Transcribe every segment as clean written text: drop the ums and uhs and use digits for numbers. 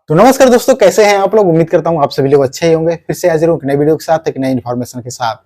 तो नमस्कार दोस्तों, कैसे हैं आप लोग। उम्मीद करता हूं आप सभी लोग अच्छे ही होंगे। फिर से हाजिर हूं एक नई वीडियो के साथ, एक नई इन्फॉर्मेशन के साथ।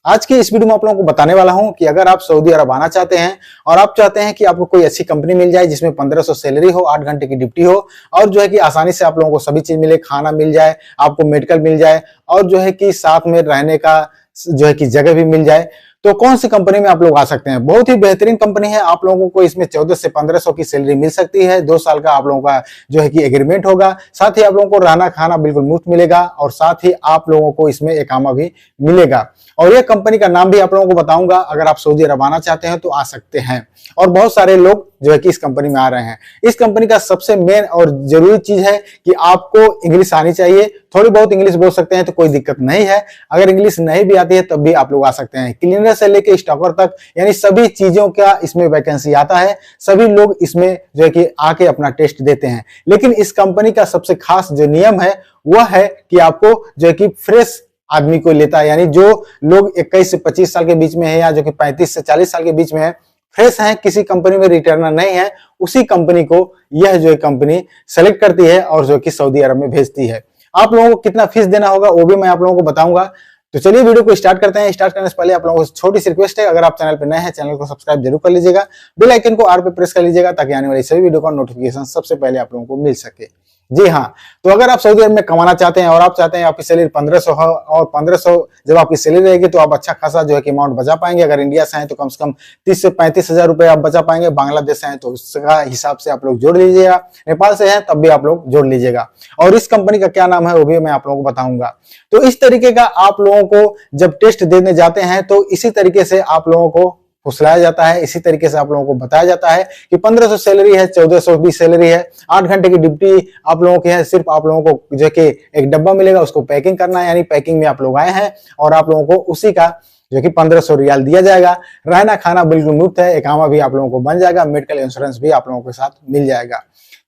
आज की इस वीडियो में आप लोगों को बताने वाला हूं कि अगर आप सऊदी अरब आना चाहते हैं और आप चाहते हैं कि आपको कोई अच्छी कंपनी मिल जाए जिसमें 1500 सैलरी हो, 8 घंटे की ड्यूटी हो और जो है कि आसानी से आप लोगों को सभी चीज मिले, खाना मिल जाए, आपको मेडिकल मिल जाए और जो है कि साथ में रहने का जो है कि जगह भी मिल जाए, तो कौन सी कंपनी में आप लोग आ सकते हैं। बहुत ही बेहतरीन कंपनी है। आप लोगों को इसमें 14 से 1500 की सैलरी मिल सकती है। 2 साल का आप लोगों का जो है कि एग्रीमेंट होगा। साथ ही आप लोगों को रहना खाना बिल्कुल मुफ्त मिलेगा और साथ ही आप लोगों को इसमें इकामा भी मिलेगा। और ये कंपनी का नाम भी आप लोगों को बताऊंगा। अगर आप सऊदी अरब आना चाहते हैं तो आ सकते हैं और बहुत सारे लोग जो है कि इस कंपनी में आ रहे हैं। इस कंपनी का सबसे मेन और जरूरी चीज है कि आपको इंग्लिश आनी चाहिए। थोड़ी बहुत इंग्लिश बोल सकते हैं तो कोई दिक्कत नहीं है। अगर इंग्लिश नहीं भी आती है तब भी आप लोग आ सकते हैं। क्लीनर से लेके स्टॉकर तक यानी सभी चीजों का इसमें वैकेंसी आता है। सभी लोग इसमें जो है कि आके अपना टेस्ट देते हैं। लेकिन इस कंपनी का सबसे खास जो नियम है वह है कि आपको जो है कि फ्रेश आदमी को लेता है। यानी जो लोग 21 से 25 साल के बीच में है या जो कि 35 से 40 साल के बीच में है, फ्रेश हैं, किसी कंपनी में रिटर्नर नहीं है, उसी कंपनी को यह जो कंपनी सेलेक्ट करती है और जो कि सऊदी अरब में भेजती है। आप लोगों को कितना फीस देना होगा वो भी मैं आप लोगों को बताऊंगा। तो चलिए वीडियो को स्टार्ट करते हैं। स्टार्ट करने से पहले आप लोगों को छोटी सी रिक्वेस्ट है, अगर आप चैनल पर नए हैं चैनल को सब्सक्राइब जरूर कर लीजिएगा, बेल आइकन को आर पे प्रेस कर लीजिएगा ताकि आने वाली सभी वीडियो का नोटिफिकेशन सबसे पहले आप लोगों को मिल सके। जी हाँ, तो अगर आप सऊदी अरब में कमाना चाहते हैं और आप चाहते हैं आपकी सैलरी 1500 हो और 1500 जब आपकी सैलरी रहेगी तो आप अच्छा खासा जो है कि अमाउंट बचा पाएंगे। अगर इंडिया से हैं तो कम से कम 30 से 35 हजार रुपए आप बचा पाएंगे। बांग्लादेश से हैं तो उसका हिसाब से आप लोग जोड़ लीजिएगा। नेपाल से हैं तब भी आप लोग जोड़ लीजिएगा। और इस कंपनी का क्या नाम है वो भी मैं आप लोगों को बताऊंगा। तो इस तरीके का आप लोगों को जब टेस्ट देने जाते हैं तो इसी तरीके से आप लोगों को फुसलाया जाता है। इसी तरीके से आप लोगों को बताया जाता है कि 1500 सैलरी है, 1400 भी सैलरी है, 8 घंटे की ड्यूटी आप लोगों की है। सिर्फ आप लोगों को जो कि एक डब्बा मिलेगा, उसको पैकिंग करना है। यानी पैकिंग में आप लोग आए हैं और आप लोगों को उसी का जो कि 1500 रियाल दिया जाएगा। रहना खाना बिल्कुल मुफ्त है। इकामा भी आप लोगों को बन जाएगा। मेडिकल इंश्योरेंस भी आप लोगों के साथ मिल जाएगा।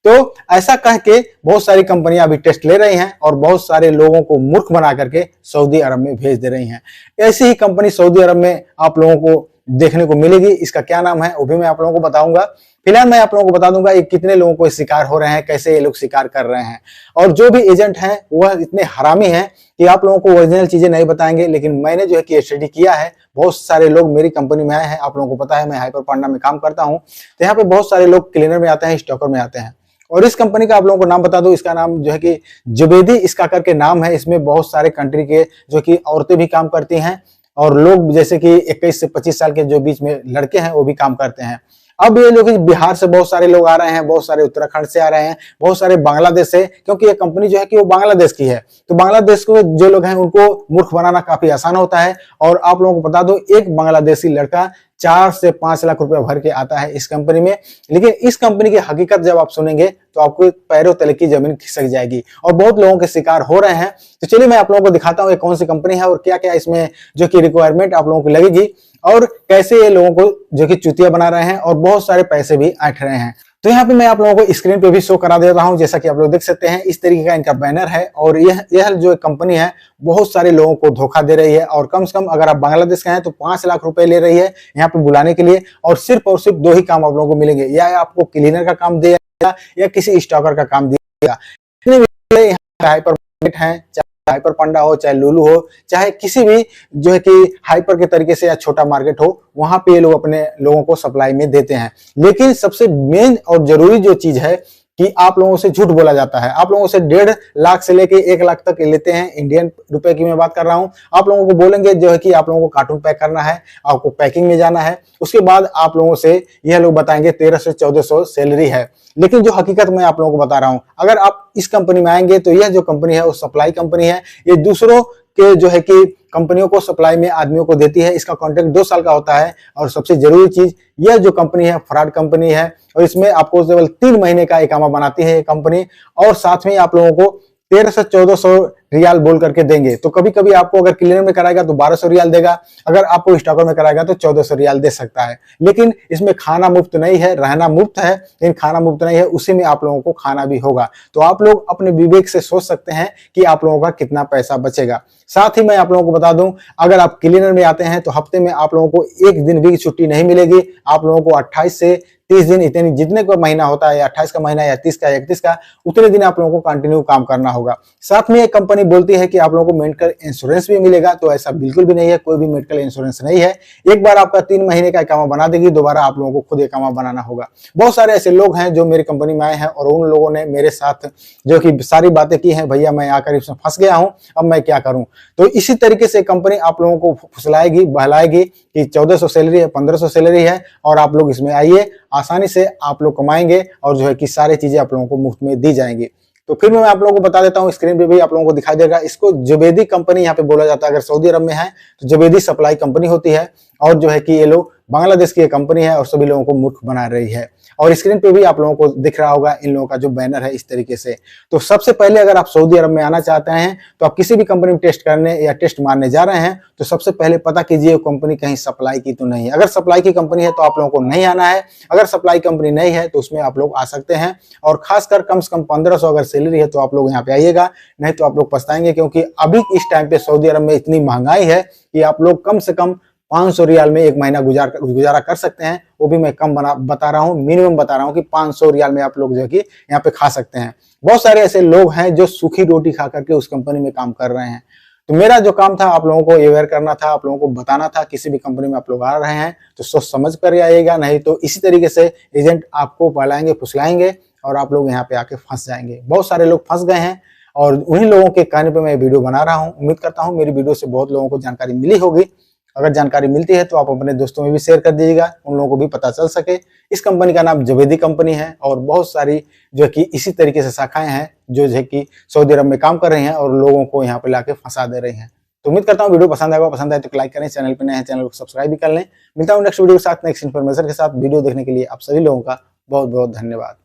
तो ऐसा कह के बहुत सारी कंपनियां अभी टेस्ट ले रही हैं और बहुत सारे लोगों को मूर्ख बना करके सऊदी अरब में भेज दे रही हैं। ऐसी ही कंपनी सऊदी अरब में आप लोगों को देखने को मिलेगी। इसका क्या नाम है वो भी मैं आप लोगों को बताऊंगा। फिलहाल मैं आप लोगों को बता दूंगा ये कितने लोगों को शिकार हो रहे हैं, कैसे ये लोग शिकार कर रहे हैं। और जो भी एजेंट हैं वह इतने हरामी हैं कि आप लोगों को ओरिजिनल चीजें नहीं बताएंगे। लेकिन मैंने जो है कि स्टडी किया है, बहुत सारे लोग मेरी कंपनी में आए हैं। आप लोगों को पता है मैं हाइपर पांडा में काम करता हूं, तो यहाँ पे बहुत सारे लोग क्लीनर में आते हैं, स्टॉकर में आते हैं। और इस कंपनी का आप लोगों को नाम बता दूं, इसका नाम जो है कि जुबैदी इसका करके नाम है। इसमें बहुत सारे कंट्री के जो कि औरतें भी काम करती हैं और लोग जैसे कि 21 से 25 साल के जो बीच में लड़के हैं वो भी काम करते हैं। अब ये लोग बिहार से बहुत सारे लोग आ रहे हैं, बहुत सारे उत्तराखंड से आ रहे हैं, बहुत सारे बांग्लादेश से, क्योंकि ये कंपनी जो है कि वो बांग्लादेश की है। तो बांग्लादेश को जो लोग हैं उनको मूर्ख बनाना काफी आसान होता है। और आप लोगों को बता दो, एक बांग्लादेशी लड़का 4 से 5 लाख रुपए भर के आता है इस कंपनी में। लेकिन इस कंपनी की हकीकत जब आप सुनेंगे तो आपको पैरों तले की जमीन खिसक जाएगी और बहुत लोगों के शिकार हो रहे हैं। तो चलिए मैं आप लोगों को दिखाता हूँ ये कौन सी कंपनी है और क्या क्या इसमें जो कि रिक्वायरमेंट आप लोगों को लगेगी और कैसे ये लोगों को जो कि चूतिया बना रहे हैं और बहुत सारे पैसे भी ऐंठ रहे हैं। तो यहाँ पे मैं आप लोगों को स्क्रीन पे भी शो करा दे रहा हूँ। जैसा कि आप लोग देख सकते हैं, इस तरीके का इनका बैनर है और यह जो कंपनी है बहुत सारे लोगों को धोखा दे रही है। और कम से कम अगर आप बांग्लादेश के हैं तो 5 लाख रुपए ले रही है यहाँ पे बुलाने के लिए। और सिर्फ 2 ही काम आप लोगों को मिलेंगे, या आपको क्लीनर का काम देगा या किसी स्टॉकर का काम देगा। हाइपर मार्केट है, चाहे हाइपर पांडा हो, चाहे लुलु हो, चाहे किसी भी जो है कि हाइपर के तरीके से या छोटा मार्केट हो, वहां पे ये लोग अपने लोगों को सप्लाई में देते हैं। लेकिन सबसे मेन और जरूरी जो चीज है कि आप लोगों से झूठ बोला जाता है। आप लोगों से 1.5 लाख से लेके 1 लाख तक लेते हैं। इंडियन रुपए की मैं बात कर रहा हूं। आप लोगों को बोलेंगे जो है कि आप लोगों को कार्टून पैक करना है, आपको पैकिंग में जाना है। उसके बाद आप लोगों से यह लोग बताएंगे 1300 से 1400 सैलरी है। लेकिन जो हकीकत मैं आप लोगों को बता रहा हूं, अगर आप इस कंपनी में आएंगे तो यह जो कंपनी है वो सप्लाई कंपनी है। ये दूसरों के जो है कि कंपनियों को सप्लाई में आदमियों को देती है। इसका कॉन्ट्रैक्ट 2 साल का होता है। और सबसे जरूरी चीज, यह जो कंपनी है फ्रॉड कंपनी है और इसमें आपको केवल 3 महीने का इकामा बनाती है ये कंपनी। और साथ में आप लोगों को 1300 से 1400 रियाल बोल करके देंगे। तो कभी कभी आपको अगर क्लीनर में कराएगा तो 1200 रियाल देगा, अगर आपको स्टॉकर में कराएगा तो 1400 रियाल दे सकता है। लेकिन इसमें खाना मुफ्त नहीं है, रहना मुफ्त है, लेकिन खाना मुफ्त नहीं है, उसी में आप लोगों को खाना भी होगा। तो आप लोग अपने विवेक से सोच सकते हैं कि आप लोगों का कितना पैसा बचेगा। साथ ही मैं आप लोगों को बता दूं, अगर आप क्लीनर में आते हैं तो हफ्ते में आप लोगों को 1 दिन भी छुट्टी नहीं मिलेगी। आप लोगों को 28 से 30 दिन, इतने जितने का महीना होता है, या 28 का महीना या 30 का या 31 का, उतने दिन आप लोगों को कंटिन्यू काम करना होगा। साथ में एक कंपनी बोलती है कि आप लोगों को मेडिकल इंश्योरेंस भी मिलेगा, तो ऐसा बिल्कुल भी नहीं है, कोई भी मेडिकल इंश्योरेंस नहीं है। एक बार आपका 3 महीने का इकामा बना देगी, दोबारा आप लोगों को खुद इकामा बनाना होगा। बहुत सारे ऐसे लोग हैं जो मेरी कंपनी में आए हैं और उन लोगों ने मेरे साथ जो कि सारी बातें की हैं, भैया मैं आकर इसमें फंस गया हूं, अब मैं क्या करूं। तो इसी तरीके से कंपनी आप लोगों को फुसलाएगी, बहलाएगी कि 1400 सैलरी है, 1500 सैलरी है और आप लोग इसमें आइए, आसानी से आप लोग कमाएंगे और जो है कि सारी चीजें आप लोगों को मुफ्त में दी जाएंगी। तो फिर मैं आप लोगों को बता देता हूं, स्क्रीन पे भी आप लोगों को दिखाई देगा। इसको जुबैदी कंपनी यहाँ पे बोला जाता है। अगर सऊदी अरब में है तो जुबैदी सप्लाई कंपनी होती है और जो है कि ये लोग बांग्लादेश की कंपनी है और सभी लोगों को मूर्ख बना रही है। और स्क्रीन पे भी आप लोगों को दिख रहा होगा इन लोगों का जो बैनर है इस तरीके से। तो सबसे पहले अगर आप सऊदी अरब में आना चाहते हैं तो आप किसी भी कंपनी में टेस्ट करने या टेस्ट मारने जा रहे हैं तो सबसे पहले पता कीजिए कंपनी कहीं सप्लाई की तो नहीं है। अगर सप्लाई की कंपनी है तो आप लोगों को नहीं आना है, अगर सप्लाई कंपनी नहीं है तो उसमें आप लोग आ सकते हैं। और खासकर कम से कम 1500 अगर सैलरी है तो आप लोग यहाँ पे आइएगा, नहीं तो आप लोग पछताएंगे, क्योंकि अभी इस टाइम पे सऊदी अरब में इतनी महंगाई है कि आप लोग कम से कम 500 रियाल में एक महीना गुजारा कर सकते हैं। वो भी मैं कम बता रहा हूँ, मिनिमम बता रहा हूँ कि 500 रियाल में आप लोग जो है कि यहाँ पे खा सकते हैं। बहुत सारे ऐसे लोग हैं जो सूखी रोटी खा करके उस कंपनी में काम कर रहे हैं। तो मेरा जो काम था आप लोगों को अवेयर करना था, आप लोगों को बताना था। किसी भी कंपनी में आप लोग आ रहे हैं तो सोच समझ कर आइएगा, नहीं तो इसी तरीके से एजेंट आपको बहलाएंगे, फुसलाएंगे और आप लोग यहाँ पे आके फंस जाएंगे। बहुत सारे लोग फंस गए हैं और उन्हीं लोगों के कहने पे मैं वीडियो बना रहा हूँ। उम्मीद करता हूँ मेरी वीडियो से बहुत लोगों को जानकारी मिली होगी। अगर जानकारी मिलती है तो आप अपने दोस्तों में भी शेयर कर दीजिएगा, उन लोगों को भी पता चल सके। इस कंपनी का नाम जुबैदी कंपनी है और बहुत सारी जो है कि इसी तरीके से शाखाएं हैं जो है कि सऊदी अरब में काम कर रही हैं और लोगों को यहाँ पे लाके फंसा दे रही हैं। तो उम्मीद करता हूँ वीडियो पसंद आएगा, पसंद आए तो लाइक करें, चैनल पे नए हैं चैनल को सब्सक्राइब भी कर लें। मिलता हूँ नेक्स्ट वीडियो के साथ, नेक्स्ट इन्फॉर्मेशन के साथ। वीडियो देखने के लिए आप सभी लोगों का बहुत बहुत धन्यवाद।